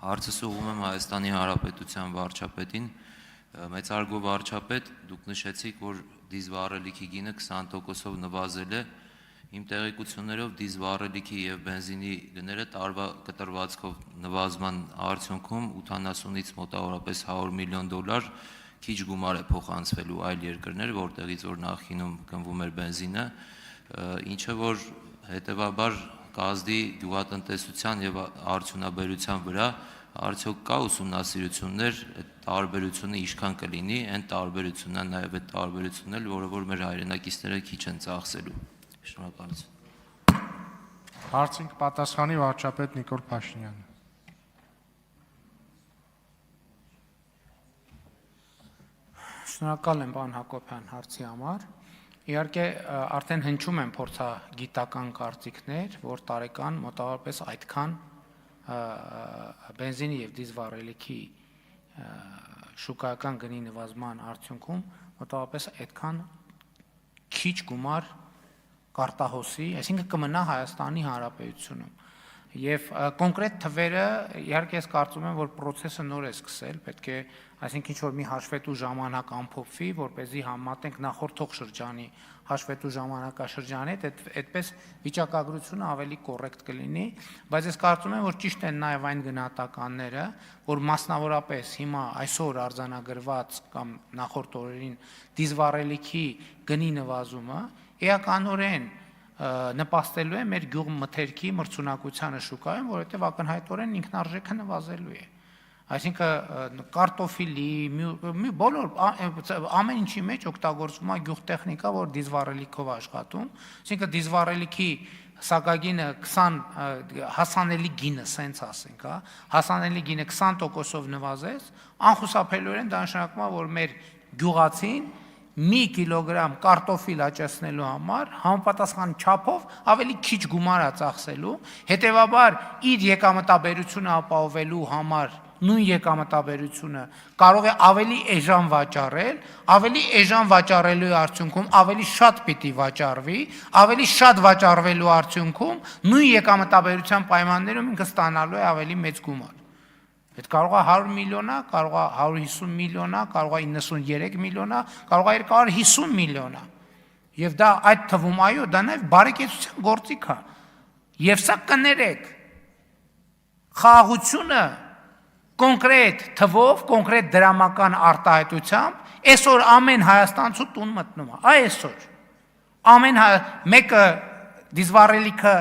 Հարցս ուղղում եմ Հայաստանի Հանրապետության վարչապետին, մեծարգո վարչապետ, դուք նշեցիք, որ դիզվառելիքի գինը 20%-ով նվազել է, իմ տեղեկություններով դիզվառելիքի և բենզինի գները տարվա կտրվածքով նվազման արդյունքում 80-ից մոտավորապես $100 միլիոն քիչ գումար է փոխանցվելու այլ երկրներ, որտեղից որ նախկինում գնվում էր բենզինը, ինչը որ հետևաբար կազդի գյուղատնտեսության և արդյունաբերության վրա արդյոք կա ուսումնասիրություններ, այդ տարբերությունը ինչքան կլինի, այն տարբերությունն է նաև այդ տարբերությունն էլ, որը որ մեր հայրենակիցները քիչ են ծախսելու։ Շնորհակալություն։ Հարցին կպատասխանի վարչապետ Նիկոլ Փաշինյանը։ Շնորհակալ եմ պարոն Հակոբյան հարցի համար։ Իհարկե արդեն հնչում են փորձագիտական կարծիքներ, որ տարեկան մոտավորապես այդքան բենզինի և դիզվառելիքի շուկայական գնի նվազման արդյունքում մոտավորապես այդքան քիչ գումար կարտահոսի, այսինքն կմնա Հայաստանի Հանրապետությունում։ Եվ կոնկրետ թվերը, իհարկե ես կարծում եմ, որ process-ը նոր է սկսել, պետք է, այսինքն ինչ-որ մի հաշվետու ժամանակ ամփոփվի, որպեսզի համատենք նախորդող շրջանի հաշվետու ժամանակաշրջանի հետ, այդպես վիճակագրությունը ավելի կոռեկտ կլինի, բայց ես կարծում եմ, որ ճիշտ են նաև այն գնահատականները, որ մասնավորապես հիմա այսօր արձանագրված կամ նախորդ օրերին դիզվառելիքի գնի նվազումը էականորեն նպաստելու է մեր գյուղմթերքի մրցունակությանը շուկայում, որովհետև ակնհայտորեն ինքնարժեքը նվազելու է։ Այսինքն կարտոֆիլի, բոլոր ամեն ինչի մեջ օգտագործվում է գյուղտեխնիկա, որ դիզվառելիքով աշխատում, այսինքն դիզվառելիքի սակագինը 20 հասանելի գինը, սենց ասենք, հասանելի գինը 20%-ով նվազեց, անխուսափելիորեն դա նշանակում է, որ մեր գյուղացին մի կիլոգրամ կարտոֆիլ աճեցնելու համար համապատասխան չափով ավելի քիչ գումար է ծախսելու, հետևաբար իր եկամտաբերությունը ապահովելու համար նույն եկամտաբերությունը կարող է ավելի էժան վաճառել, ավելի էժան վաճառելու արդյունքում ավելի շատ պիտի վաճառվի, ավելի շատ վաճառվելու արդյունքում նույն եկամտաբերության պայմաններում ինքը ստանալու է ավելի մեծ գումար։ Այդ կարող է 100 միլիոն, կարող է 150 միլիոն, կարող է 93 միլիոն, կարող է 250 միլիոն։ Եվ դա այդ թվում, այո, դա նաև բարեկեցության գործիք է։ Եվ սա կներեք, խաղաղությունը կոնկրետ թվով, կոնկրետ դրամական արտահայտությամբ այսօր ամեն հայաստանցու տուն մտնում է, այսօր։ Ամեն մեկը դիզվառելիքը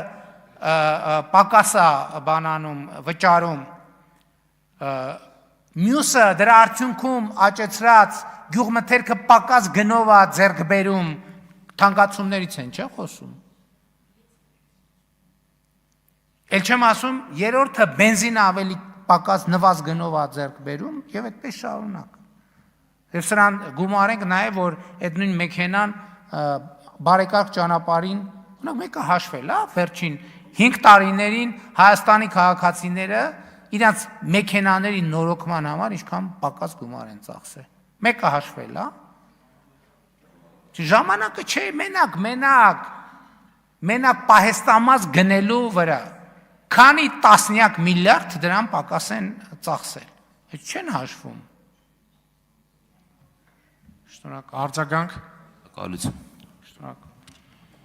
պակաս է բանանում, վճարում, մյուսը դրա արդյունքում աճեցրած գյուղմթերքը պակաս գնով է ձեռք բերում, թանկացումներից են, չէ՞ խոսում։ Էլ չեմ ասում, երրորդը բենզինը ավելի պակաս նվազ գնով է ձեռք բերում եւ այդպես շարունակ։ Եվ սրան գումարենք նաև, որ այդ նույն մեքենան բարեկարգ ճանապարհին, օրինակ մեկը հաշվել է, վերջին 5 տարիներին Հայաստանի քաղաքացիները իրանց մեքենաների նորոգման համար ինչքան պակաս գումար են ծախսել։ Մեկը հաշվել է։ Ժամանակը չէ մենակ պահեստամաս գնելու վրա։ Քանի տասնյակ միլիարդ դրամ պակաս են ծախսել։ Այդ չեն հաշվում։ Շնորհակալ։ Արձագանք։ Շնորհակալություն։ Շնորհակալ։